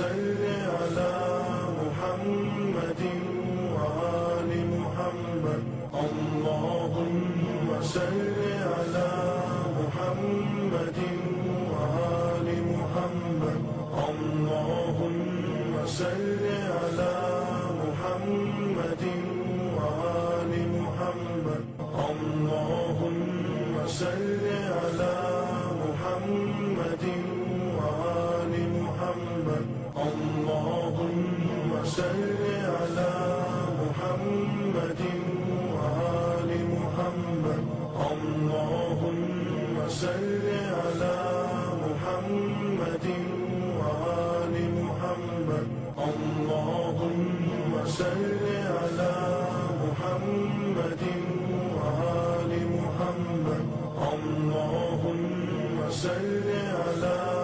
صل على محمد وآل محمد اللهم صل على محمد وآل محمد اللهم صل على محمد وآل محمد اللهم صل على محمد وآل محمد اللهم صل على محمد وآل محمد اللهم صل على محمد وآل محمد اللهم صل على محمد وآل محمد اللهم صل على